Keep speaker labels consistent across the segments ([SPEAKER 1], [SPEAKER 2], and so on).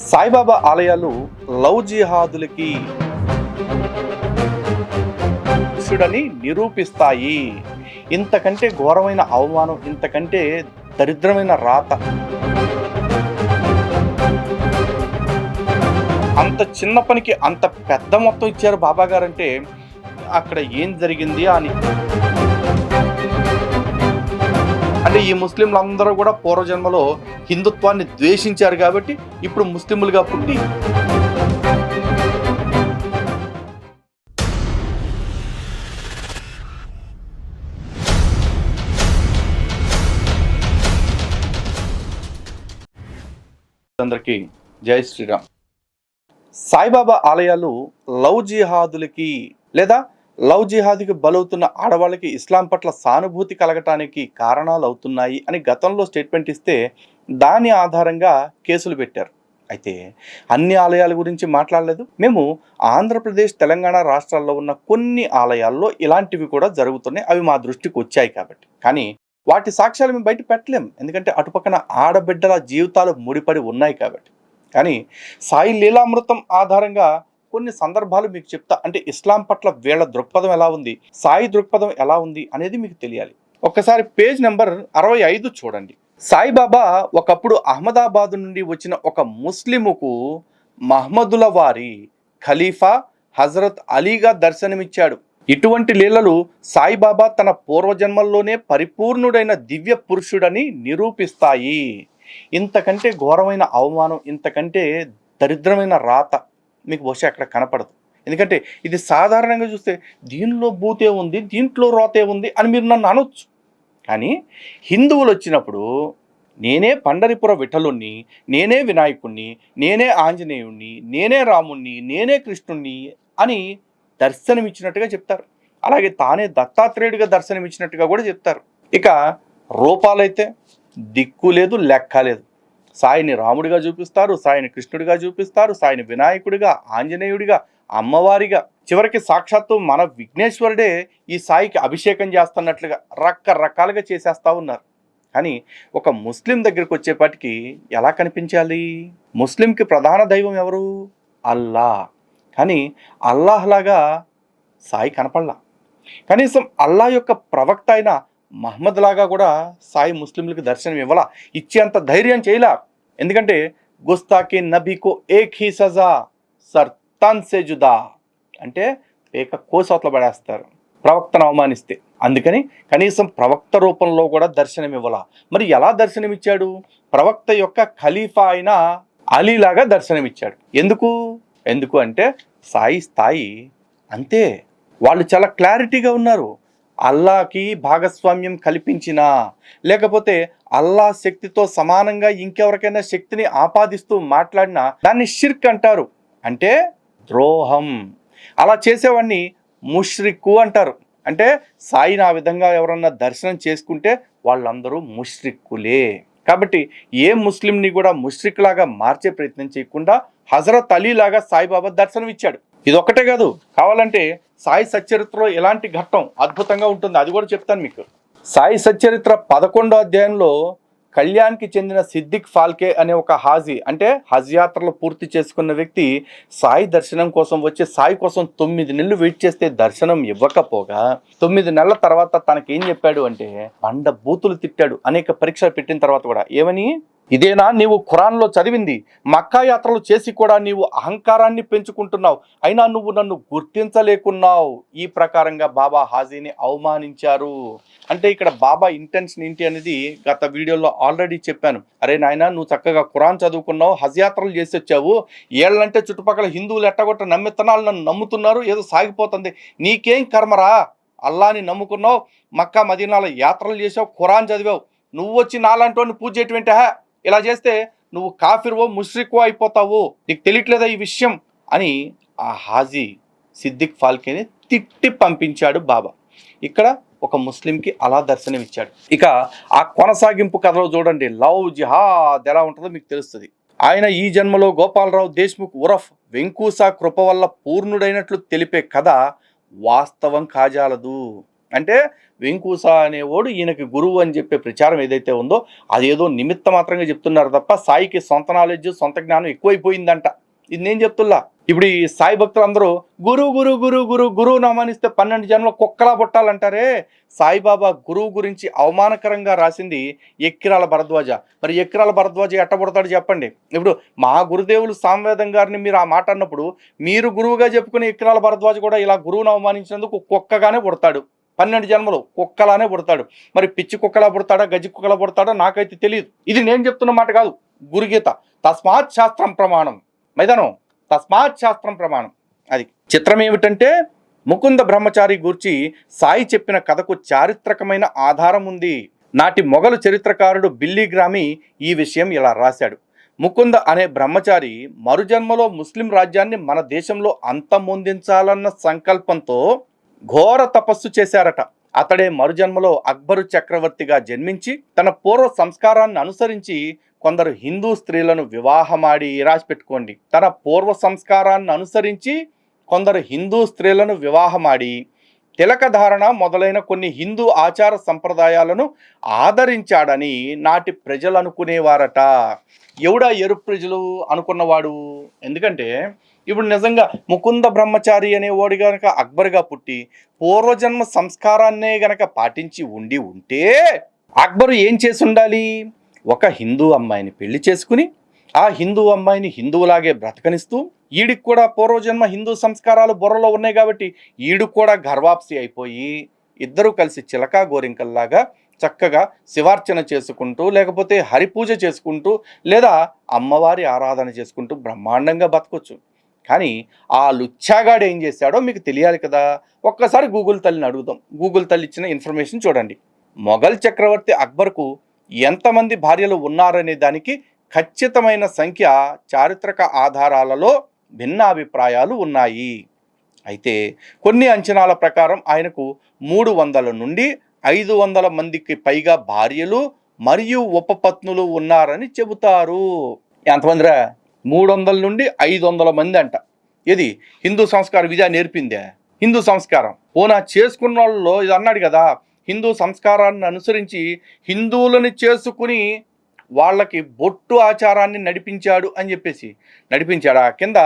[SPEAKER 1] సాయిబాబా ఆలయాలు లవ్ జిహాదులకి పురుషుడని నిరూపిస్తాయి. ఇంతకంటే ఘోరమైన అవమానం, ఇంతకంటే దరిద్రమైన రాత, అంత చిన్న పనికి అంత పెద్ద మొత్తం ఇచ్చారు బాబా గారంటే అక్కడ ఏం జరిగింది అని. అంటే ఈ ముస్లింలందరూ కూడా పూర్వజన్మలో హిందుత్వాన్ని ద్వేషించారు కాబట్టి ఇప్పుడు ముస్లింలుగా పుట్టి అందరికీ జై శ్రీరామ్. సాయిబాబా ఆలయాలు లవ్ జిహాదులకి లేదా లవ్ జిహాద్కి బలవుతున్న ఆడవాళ్ళకి ఇస్లాం పట్ల సానుభూతి కలగటానికి కారణాలు అవుతున్నాయి అని గతంలో స్టేట్మెంట్ ఇస్తే దాని ఆధారంగా కేసులు పెట్టారు. అయితే అన్ని ఆలయాల గురించి మాట్లాడలేదు. మేము ఆంధ్రప్రదేశ్, తెలంగాణ రాష్ట్రాల్లో ఉన్న కొన్ని ఆలయాల్లో ఇలాంటివి కూడా జరుగుతున్నాయి, అవి మా దృష్టికి వచ్చాయి కాబట్టి. కానీ వాటి సాక్ష్యాలు మేము బయట పెట్టలేం, ఎందుకంటే అటుపక్కన ఆడబిడ్డల జీవితాలు ముడిపడి ఉన్నాయి కాబట్టి. కానీ సాయి లీలామృతం ఆధారంగా కొన్ని సందర్భాలు మీకు చెప్తా. అంటే ఇస్లాం పట్ల వీళ్ళ దృక్పథం ఎలా ఉంది, సాయి దృక్పథం ఎలా ఉంది అనేది మీకు తెలియాలి. ఒక్కసారి పేజ్ నెంబర్ 65 చూడండి. సాయిబాబా ఒకప్పుడు అహ్మదాబాద్ నుండి వచ్చిన ఒక ముస్లిముకు మహమ్మదుల వారి ఖలీఫా హజరత్ అలీగా దర్శనమిచ్చాడు. ఇటువంటి లీలలు సాయిబాబా తన పూర్వజన్మల్లోనే పరిపూర్ణుడైన దివ్య పురుషుడని నిరూపిస్తాయి. ఇంతకంటే ఘోరమైన అవమానం, ఇంతకంటే దరిద్రమైన రాత మీకు బహుశా అక్కడ కనపడదు. ఎందుకంటే ఇది సాధారణంగా చూస్తే దీనిలో భూతే ఉంది, దీంట్లో రోతే ఉంది అని మీరు నన్ను అనొచ్చు. కానీ హిందువులు వచ్చినప్పుడు నేనే పండరిపుర విఠలుణ్ణి, నేనే వినాయకుణ్ణి, నేనే ఆంజనేయుణ్ణి, నేనే రాముణ్ణి, నేనే కృష్ణుణ్ణి అని దర్శనమిచ్చినట్టుగా చెప్తారు. అలాగే తానే దత్తాత్రేయుడిగా దర్శనమిచ్చినట్టుగా కూడా చెప్తారు. ఇక రూపాలైతే దిక్కు లేదు, లెక్క లేదు. సాయిని రాముడిగా చూపిస్తారు, సాయిని కృష్ణుడిగా చూపిస్తారు, సాయిని వినాయకుడిగా, ఆంజనేయుడిగా, అమ్మవారిగా, చివరికి సాక్షాత్తు మన విఘ్నేశ్వరుడే ఈ సాయికి అభిషేకం చేస్తున్నట్లుగా రకరకాలుగా చేసేస్తూ ఉన్నారు. కానీ ఒక ముస్లిం దగ్గరికి వచ్చేపాటికి ఎలా కనిపించాలి? ముస్లింకి ప్రధాన దైవం ఎవరు? అల్లా. కానీ అల్లాహ్లాగా సాయి కనపడలా. కనీసం అల్లా యొక్క ప్రవక్త అయిన మహమ్మద్ లాగా కూడా సాయి ముస్లింలకు దర్శనం ఇవ్వాలా, ఇచ్చేంత ధైర్యం చేయలా. ఎందుకంటే గుస్తాకి నబీకో ఏక్ హీ సజా సర్తాన్ సే జుదా అంటే ఏక కోసవతల పడేస్తారు ప్రవక్తను అవమానిస్తే. అందుకని కనీసం ప్రవక్త రూపంలో కూడా దర్శనం ఇవ్వాలా. మరి ఎలా దర్శనమిచ్చాడు? ప్రవక్త యొక్క ఖలీఫా అయిన అలీలాగా దర్శనమిచ్చాడు. ఎందుకు అంటే సాయి స్థాయి అంతే. వాళ్ళు చాలా క్లారిటీగా ఉన్నారు. అల్లాకి భాగస్వామ్యం కల్పించినా, లేకపోతే అల్లా శక్తితో సమానంగా ఇంకెవరికైనా శక్తిని ఆపాదిస్తూ మాట్లాడినా దాన్ని షిర్క్ అంటారు, అంటే ద్రోహం. అలా చేసేవాడిని ముష్రిక్కు అంటారు. అంటే సాయిని ఆ విధంగా ఎవరన్నా దర్శనం చేసుకుంటే వాళ్ళందరూ ముష్రిక్కులే. కాబట్టి ఏ ముస్లింని కూడా ముష్రిక్ లాగా మార్చే ప్రయత్నం చేయకుండా హజరత్ అలీ లాగా సాయిబాబా దర్శనం ఇచ్చాడు. ఇది ఒక్కటే కాదు, కావాలంటే సాయి సచ్చరిత్రలో ఎలాంటి ఘట్టం అద్భుతంగా ఉంటుంది అది కూడా చెప్తాను మీకు. సాయి సచ్చరిత్ర 11వ అధ్యాయంలో కళ్యాణ్కి చెందిన సిద్దిక్ ఫాల్కే అనే ఒక హాజీ, అంటే హజ్ యాత్రలు పూర్తి చేసుకున్న వ్యక్తి సాయి దర్శనం కోసం వచ్చి సాయి కోసం 9 నెలలు వెయిట్ చేస్తే దర్శనం ఇవ్వకపోగా 9 నెలల తర్వాత తనకేం చెప్పాడు అంటే బండ బూతులు తిట్టాడు. అనేక పరీక్షలు పెట్టిన తర్వాత కూడా ఏమని, ఇదేనా నీవు ఖురాన్లో చదివింది? మక్కా యాత్రలు చేసి కూడా నీవు అహంకారాన్ని పెంచుకుంటున్నావు, అయినా నువ్వు నన్ను గుర్తించలేకున్నావు. ఈ ప్రకారంగా బాబా హాజీని అవమానించారు. అంటే ఇక్కడ బాబా ఇంటెన్షన్ ఏంటి అనేది గత వీడియోలో ఆల్రెడీ చెప్పాను. అరే నాయన, నువ్వు చక్కగా ఖురాన్ చదువుకున్నావు, హజ్ యాత్రలు చేసి వచ్చావు, ఏళ్ళంటే చుట్టుపక్కల హిందువులు ఎట్టగొట్ట నమ్మిత్తనాలు నన్ను నమ్ముతున్నారు, ఏదో సాగిపోతుంది, నీకేం కర్మరా? అల్లాని నమ్ముకున్నావు, మక్కా మదీనాలో యాత్రలు చేసావు, ఖురాన్ చదివావు, నువ్వు వచ్చి నాలాంటి పూజ చేయటమేంటే? ఇలా చేస్తే నువ్వు కాఫిర్వో ముష్రిక్వో అయిపోతావు, నీకు తెలియట్లేదా ఈ విషయం అని ఆ హాజీ సిద్దిక్ ఫాల్కేని తిట్టి పంపించాడు బాబా. ఇక్కడ ఒక ముస్లింకి అలా దర్శనం ఇచ్చాడు. ఇక ఆ కొనసాగింపు కథలో చూడండి, లవ్ జిహాద్ ఎలా ఉంటుందో మీకు తెలుస్తుంది. ఆయన ఈ జన్మలో గోపాలరావు దేశ్ముఖ్ ఉరఫ్ వెంకూసా కృప వల్ల పూర్ణుడైనట్లు తెలిపే కథ వాస్తవం కాజాలదు. అంటే వెంకూస అనేవాడు ఈయనకి గురువు అని చెప్పే ప్రచారం ఏదైతే ఉందో అదేదో నిమిత్త మాత్రంగా చెప్తున్నారు తప్ప సాయికి సొంత నాలెడ్జ్ సొంత జ్ఞానం ఎక్కువైపోయిందంట. ఇది నేను చెప్తున్నా. ఇప్పుడు ఈ సాయి భక్తులందరూ గురువు గురువు గురువు గురువు గురువు నామానిస్తే 12 జన్మల కుక్కలా పుట్టాలంటారే. సాయిబాబా గురువు గురించి అవమానకరంగా రాసింది ఎక్కిరాల భరద్వాజ. మరి ఎక్కిరాల భరద్వాజ ఎట్ట పుడతాడు చెప్పండి? ఇప్పుడు మా గురుదేవులు సామవేదం గారిని మీరు ఆ మాట అన్నప్పుడు మీరు గురువుగా చెప్పుకునే ఎక్కిరాల భరద్వాజ కూడా ఇలా గురువును అవమానించినందుకు కుక్కగానే పుడతాడు. 12 జన్మలు కుక్కలానే పుడతాడు. మరి పిచ్చి కుక్కలా పుడతాడా గజ్జి కుక్కలా పుడతాడా నాకైతే తెలియదు. ఇది నేను చెప్తున్న మాట కాదు, గురుగీత. తస్మాత్ శాస్త్రం ప్రమాణం మైదానం, తస్మాత్ శాస్త్రం ప్రమాణం. అది చిత్రం ఏమిటంటే ముకుంద బ్రహ్మచారి గూర్చి సాయి చెప్పిన కథకు చారిత్రకమైన ఆధారం ఉంది. నాటి మొఘలు చరిత్రకారుడు బిల్లీ గ్రామీ ఈ విషయం ఇలా రాశాడు. ముకుంద అనే బ్రహ్మచారి మరుజన్మలో ముస్లిం రాజ్యాన్ని మన దేశంలో అంతమొందించాలన్న సంకల్పంతో ఘోర తపస్సు చేశారట. అతడే మరుజన్మలో అక్బరు చక్రవర్తిగా జన్మించి తన పూర్వ సంస్కారాన్ని అనుసరించి కొందరు హిందూ స్త్రీలను వివాహమాడి, రాసిపెట్టుకోండి, తన పూర్వ సంస్కారాన్ని అనుసరించి కొందరు హిందూ స్త్రీలను వివాహమాడి తిలకధారణ మొదలైన కొన్ని హిందూ ఆచార సంప్రదాయాలను ఆదరించాడని నాటి ప్రజలు అనుకునేవారట. ఎవడా ఎరుపు ప్రజలు అనుకున్నవాడు? ఎందుకంటే ఇప్పుడు నిజంగా ముకుంద బ్రహ్మచారి అనేవాడు గనక అక్బర్గా పుట్టి పూర్వజన్మ సంస్కారాన్నే గనక పాటించి ఉంటే అక్బరు ఏం చేసి ఉండాలి? ఒక హిందూ అమ్మాయిని పెళ్లి చేసుకుని ఆ హిందూ అమ్మాయిని హిందువులాగే బ్రతకనిస్తూ, ఈడికి కూడా పూర్వజన్మ హిందూ సంస్కారాలు బుర్రలో ఉన్నాయి కాబట్టి ఈడు కూడా గర్వాప్సి అయిపోయి ఇద్దరూ కలిసి చిలకా గోరింకల్లాగా చక్కగా శివార్చన చేసుకుంటూ, లేకపోతే హరిపూజ చేసుకుంటూ, లేదా అమ్మవారి ఆరాధన చేసుకుంటూ బ్రహ్మాండంగా బతకొచ్చు. కానీ ఆ లుచ్చాగాడు ఏం చేశాడో మీకు తెలియాలి కదా. ఒక్కసారి గూగుల్ తల్లిని అడుగుదాం. గూగుల్ తల్లి ఇచ్చిన ఇన్ఫర్మేషన్ చూడండి. మొఘల్ చక్రవర్తి అక్బర్కు ఎంతమంది భార్యలు ఉన్నారనే దానికి ఖచ్చితమైన సంఖ్య చారిత్రక ఆధారాలలో భిన్నాభిప్రాయాలు ఉన్నాయి. అయితే కొన్ని అంచనాల ప్రకారం ఆయనకు 300 నుండి 500 మందికి పైగా భార్యలు మరియు ఉపపత్నులు ఉన్నారని చెబుతారు. ఎంతమందిరా? 300 నుండి 500 మంది అంట. ఇది హిందూ సంస్కారం ఇదే నేర్పిందే. హిందూ సంస్కారం పోనా చేసుకున్న వాళ్ళలో ఇది అన్నాడు కదా, హిందూ సంస్కారాన్ని అనుసరించి హిందువులని చేసుకుని వాళ్ళకి బొట్టు ఆచారాన్ని నడిపించాడు అని చెప్పేసి నడిపించాడు. ఆ కింద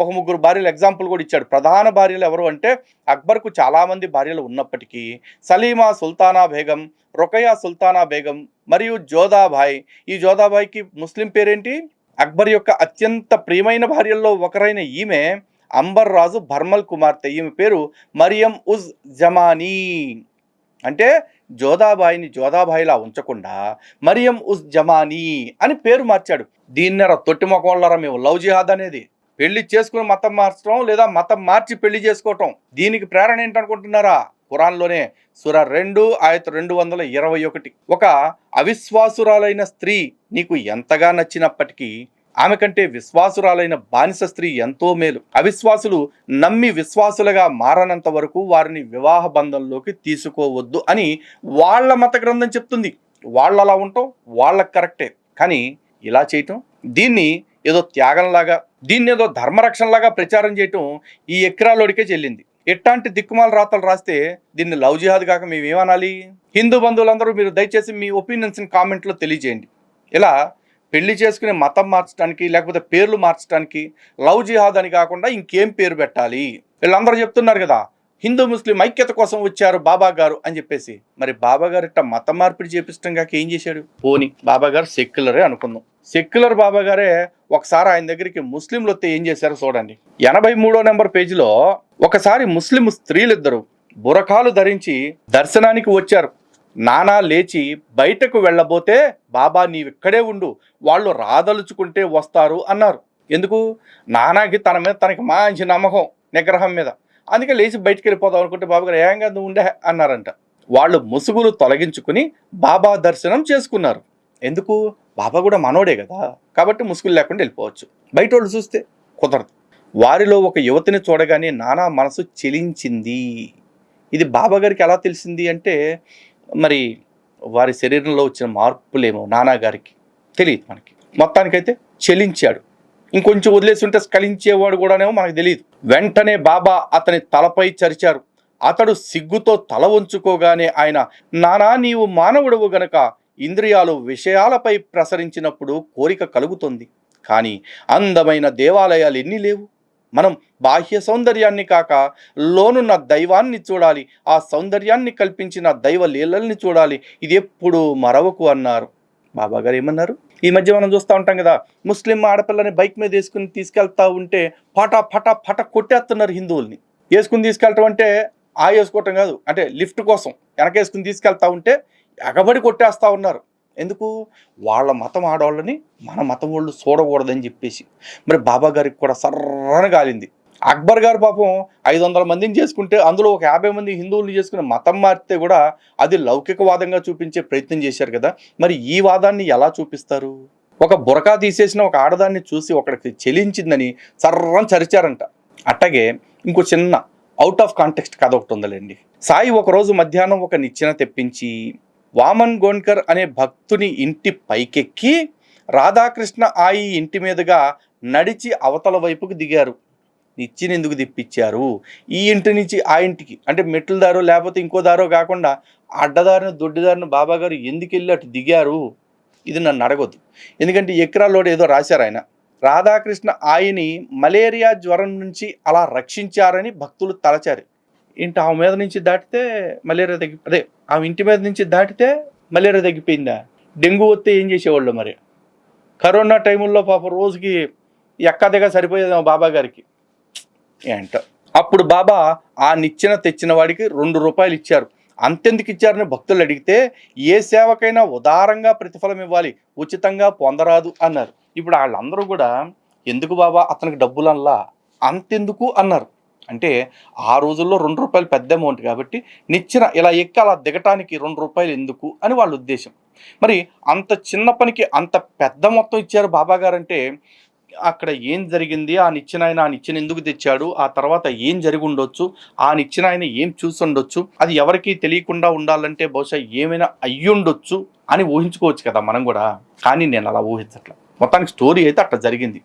[SPEAKER 1] ఒక 3 భార్యలు ఎగ్జాంపుల్ కూడా ఇచ్చాడు. ప్రధాన భార్యలు ఎవరు అంటే అక్బర్కు చాలామంది భార్యలు ఉన్నప్పటికీ సలీమా సుల్తానా బేగం, రొకయా సుల్తానా బేగం మరియు జోధాబాయ్. ఈ జోధాబాయ్కి ముస్లిం పేరేంటి? అక్బర్ యొక్క అత్యంత ప్రియమైన భార్యల్లో ఒకరైన ఈమె అంబర్ రాజు బర్మల్ కుమార్తె. ఈమె పేరు మరియం ఉజ్ జమానీ. అంటే జోధాబాయిని జోధాబాయిలా ఉంచకుండా మరియం ఉజ్ జమానీ అని పేరు మార్చాడు. దీన్నెర తొట్టి మొక్కలరా మేము లవ్ జిహాద్ అనేది. పెళ్లి చేసుకుని మతం మార్చడం లేదా మతం మార్చి పెళ్లి చేసుకోవటం. దీనికి ప్రేరణ ఏంటనుకుంటున్నారా? ఖురాన్లోనే సూర 2 ఆయత 221. ఒక అవిశ్వాసురాలైన స్త్రీ నీకు ఎంతగా నచ్చినప్పటికీ ఆమె కంటే విశ్వాసురాలైన బానిస స్త్రీ ఎంతో మేలు. అవిశ్వాసులు నమ్మి విశ్వాసులుగా మారనంత వరకు వారిని వివాహ బంధంలోకి తీసుకోవద్దు అని వాళ్ళ మత గ్రంథం చెప్తుంది. వాళ్ళు అలా ఉండటం వాళ్ళకి కరెక్టే. కానీ ఇలా చేయటం, దీన్ని ఏదో త్యాగంలాగా, దీన్ని ఏదో ధర్మరక్షణలాగా ప్రచారం చేయటం ఈ ఎక్రాలోడికే చెల్లింది. ఎట్లాంటి దిక్కుమాల రాతలు రాస్తే దీన్ని లవ్ జిహాద్ కాక మేమేమనాలి? హిందూ బంధువులందరూ మీరు దయచేసి మీ ఒపీనియన్స్ని కామెంట్లో తెలియజేయండి. ఇలా పెళ్లి చేసుకునే మతం మార్చడానికి లేకపోతే పేర్లు మార్చడానికి లవ్ జిహాద్ అని కాకుండా ఇంకేం పేరు పెట్టాలి? వీళ్ళందరూ చెప్తున్నారు కదా హిందూ ముస్లిం ఐక్యత కోసం వచ్చారు బాబా గారు అని చెప్పేసి. మరి బాబా గారు ఇట్లా మతం మార్పిడి చేపించడం కాక ఏం చేశాడు? పోని బాబా గారు సెక్యులరే అనుకుందాం. సెక్యులర్ బాబా గారే ఒకసారి ఆయన దగ్గరికి ముస్లింలు వస్తే ఏం చేశారో చూడండి. 83వ నెంబర్ పేజీలో ఒకసారి ముస్లిం స్త్రీలిద్దరు బురకాలు ధరించి దర్శనానికి వచ్చారు. నానా లేచి బయటకు వెళ్ళబోతే బాబా నీవిక్కడే ఉండు, వాళ్ళు రాదలుచుకుంటే వస్తారు అన్నారు. ఎందుకు? నానాకి తన మీద తనకి మంచి నమ్మకం, నిగ్రహం మీద. అందుకే లేచి బయటికి వెళ్ళిపోదాం అనుకుంటే బాబా గారు ఏంగా నువ్వు ఉండే అన్నారంట. వాళ్ళు ముసుగులు తొలగించుకుని బాబా దర్శనం చేసుకున్నారు. ఎందుకు? బాబా కూడా మనోడే కదా, కాబట్టి ముసుగులు లేకుండా వెళ్ళిపోవచ్చు. బయట వాళ్ళు చూస్తే కుదరదు. వారిలో ఒక యువతిని చూడగానే నానా మనసు చెలించింది. ఇది బాబా గారికి ఎలా తెలిసింది అంటే మరి వారి శరీరంలో వచ్చిన మార్పులేమో నానాగారికి తెలియదు మనకి. మొత్తానికైతే చెలించాడు. ఇంకొంచెం వదిలేసి ఉంటే స్కలించేవాడు కూడానేమో మనకు తెలియదు. వెంటనే బాబా అతని తలపై చరిచారు. అతడు సిగ్గుతో తల వంచుకోగానే ఆయన, నానా నీవు మానవుడవు గనక ఇంద్రియాలు విషయాలపై ప్రసరించినప్పుడు కోరిక కలుగుతుంది. కానీ అందమైన దేవాలయాలు ఎన్ని లేవు. మనం బాహ్య సౌందర్యాన్ని కాక లోనున్న దైవాన్ని చూడాలి, ఆ సౌందర్యాన్ని కల్పించిన దైవ లీలల్ని చూడాలి, ఇది ఎప్పుడు మరవకు అన్నారు. బాబా గారు ఏమన్నారు? ఈ మధ్య మనం చూస్తూ ఉంటాం కదా, ముస్లిం ఆడపిల్లని బైక్ మీద వేసుకుని తీసుకెళ్తా ఉంటే పటా పటా పట కొట్టేస్తున్నారు హిందువుల్ని. వేసుకుని తీసుకెళ్ళటం అంటే వేసుకోవటం కాదు, అంటే లిఫ్ట్ కోసం వెనకేసుకుని తీసుకెళ్తా ఉంటే ఎగబడి కొట్టేస్తూ ఉన్నారు. ఎందుకు? వాళ్ళ మతం ఆడవాళ్ళని మన మతం వాళ్ళు చూడకూడదని చెప్పేసి. మరి బాబా గారికి కూడా సర్రన గాలింది. అక్బర్ గారు పాపం 500 మందిని చేసుకుంటే అందులో ఒక 50 మంది హిందువులు చేసుకుని మతం మారితే కూడా అది లౌకికవాదంగా చూపించే ప్రయత్నం చేశారు కదా. మరి ఈ వాదాన్ని ఎలా చూపిస్తారు? ఒక బురకా తీసేసిన ఒక ఆడదాన్ని చూసి ఒకడికి చెలించిందని సర్రం చరిచారంట. అట్టగే ఇంకో చిన్న అవుట్ ఆఫ్ కాంటెక్స్ట్ కథ ఒకటి ఉందండి. సాయి ఒకరోజు మధ్యాహ్నం ఒక నిచ్చెన తెప్పించి వామన్ గోన్కర్ అనే భక్తుని ఇంటి పైకెక్కి రాధాకృష్ణ ఆయి ఇంటి మీదుగా నడిచి అవతల వైపుకు దిగారు. నిచ్చెన ఎందుకు తెప్పించారు? ఈ ఇంటి నుంచి ఆ ఇంటికి, అంటే మెట్ల దారో లేకపోతే ఇంకో దారో కాకుండా అడ్డదారిన దొడ్డిదారిన బాబా గారు ఎందుకు వెళ్ళి అటు దిగారు? ఇది నన్ను అడగొద్దు. ఎందుకంటే ఎకరాల్లోడు ఏదో రాశారు ఆయన. రాధాకృష్ణ ఆయిని మలేరియా జ్వరం నుంచి అలా రక్షించారని భక్తులు తలచారు. ఏంటి, ఆమె మీద నుంచి దాటితే మలేరియా అదే ఆమె ఇంటి మీద నుంచి దాటితే మలేరియా తగ్గిపోయిందా? డెంగ్యూ వస్తే ఏం చేసేవాళ్ళు మరి? కరోనా టైముల్లో పాప రోజుకి ఎక్కదిగా సరిపోయేదేమో బాబా గారికి. ఏంట అప్పుడు బాబా ఆ నిచ్చెన తెచ్చిన వాడికి 2 రూపాయలు ఇచ్చారు. అంతెందుకు ఇచ్చారని భక్తులు అడిగితే, ఏ సేవకైనా ఉదారంగా ప్రతిఫలం ఇవ్వాలి, ఉచితంగా పొందరాదు అన్నారు. ఇప్పుడు వాళ్ళందరూ కూడా ఎందుకు బాబా అతనికి డబ్బులు అనలా, అంతెందుకు అన్నారు. అంటే ఆ రోజుల్లో 2 రూపాయలు పెద్ద అమౌంట్ కాబట్టి నిచ్చెన ఇలా ఎక్కి అలా దిగటానికి 2 రూపాయలు ఎందుకు అని వాళ్ళ ఉద్దేశం. మరి అంత చిన్న పనికి అంత పెద్ద మొత్తం ఇచ్చారు బాబా గారంటే అక్కడ ఏం జరిగింది? ఆ నిచ్చెన ఆయన ఆ నిచ్చెన ఎందుకు తెచ్చాడు? ఆ తర్వాత ఏం జరిగి ఉండొచ్చు? ఆ నిచ్చెన ఆయన ఏం చూసి ఉండొచ్చు? అది ఎవరికీ తెలియకుండా ఉండాలంటే బహుశా ఏమైనా అయ్యుండొచ్చు అని ఊహించుకోవచ్చు కదా మనం కూడా. కానీ నేను అలా ఊహించట్లా. మొత్తానికి స్టోరీ అయితే అట్లా జరిగింది.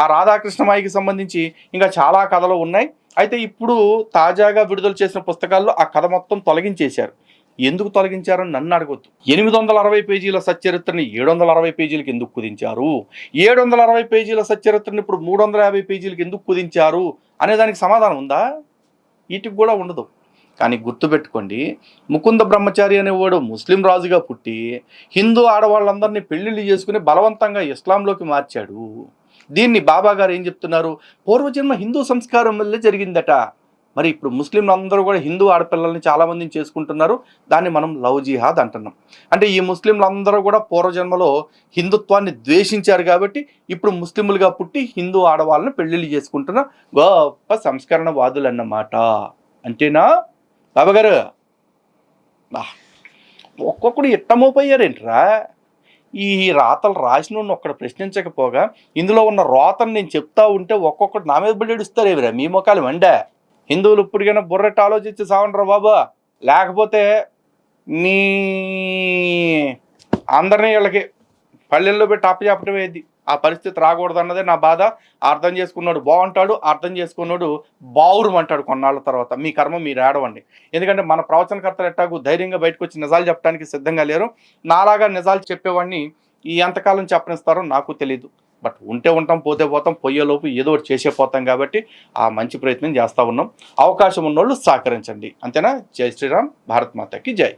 [SPEAKER 1] ఆ రాధాకృష్ణమాయికి సంబంధించి ఇంకా చాలా కథలు ఉన్నాయి. అయితే ఇప్పుడు తాజాగా విడుదల చేసిన పుస్తకాల్లో ఆ కథ మొత్తం తొలగించేశారు. ఎందుకు తొలగించారని నన్ను అడగొద్దు. 860 పేజీల సచ్చరిత్రని 760 పేజీలకు ఎందుకు కుదించారు? 760 పేజీల సచ్చరిత్రని ఇప్పుడు 350 పేజీలకు ఎందుకు కుదించారు అనే దానికి సమాధానం ఉందా? వీటికి కూడా ఉండదు. కానీ గుర్తుపెట్టుకోండి, ముకుంద బ్రహ్మచారి అనేవాడు ముస్లిం రాజుగా పుట్టి హిందూ ఆడవాళ్ళందరినీ పెళ్లిళ్ళు చేసుకుని బలవంతంగా ఇస్లాంలోకి మార్చాడు. దీన్ని బాబా గారు ఏం చెప్తున్నారు? పూర్వజన్మ హిందూ సంస్కారం వల్లే జరిగిందట. మరి ఇప్పుడు ముస్లింలు అందరూ కూడా హిందూ ఆడపిల్లల్ని చాలామందిని చేసుకుంటున్నారు. దాన్ని మనం లవ్ జిహాద్ అంటున్నాం. అంటే ఈ ముస్లింలందరూ కూడా పూర్వజన్మలో హిందుత్వాన్ని ద్వేషించారు కాబట్టి ఇప్పుడు ముస్లింలుగా పుట్టి హిందూ ఆడవాళ్ళని పెళ్లిళ్ళు చేసుకుంటున్న గొప్ప సంస్కరణవాదులు అన్నమాట. అంతేనా బాబా గారు? ఒక్కొక్కడు ఇట్టమోపోయారేంట్రా? ఈ రాతలు రాసిన ఒక్కడ ప్రశ్నించకపోగా ఇందులో ఉన్న రోతను నేను చెప్తా ఉంటే ఒక్కొక్కటి నా మీద బడి ఏడుస్తారేవిరా మీ మొక్కలు మండే. హిందువులు ఇప్పటికైనా బుర్రెట్టు ఆలోచించి సావండ్రా బాబా, లేకపోతే నీ అందరినీ వీళ్ళకి పల్లెల్లో పెట్టి అప్పచెప్పటం ఏది. ఆ పరిస్థితి రాకూడదు అన్నదే నా బాధ. అర్థం చేసుకున్నాడు బాగుంటాడు, అర్థం చేసుకున్నాడు బావురుమంటాడు కొన్నాళ్ళ తర్వాత. మీ కర్మ మీరు ఏడవండి. ఎందుకంటే మన ప్రవచనకర్తలు ఎట్టాకు ధైర్యంగా బయటకు వచ్చి నిజాలు చెప్పడానికి సిద్ధంగా లేరు. నాలాగా నిజాలు చెప్పేవాడిని ఈ ఎంతకాలం చెప్పనిస్తారో నాకు తెలీదు. బట్ ఉంటే ఉంటాం, పోతే పోతాం, పొయ్యేలోపు ఏదో ఒకటి చేసే పోతాం కాబట్టి ఆ మంచి ప్రయత్నం చేస్తూ ఉన్నాం. అవకాశం ఉన్నోళ్ళు సహకరించండి. అంతేనా? జై శ్రీరామ్. భారత్ మాతకి జై.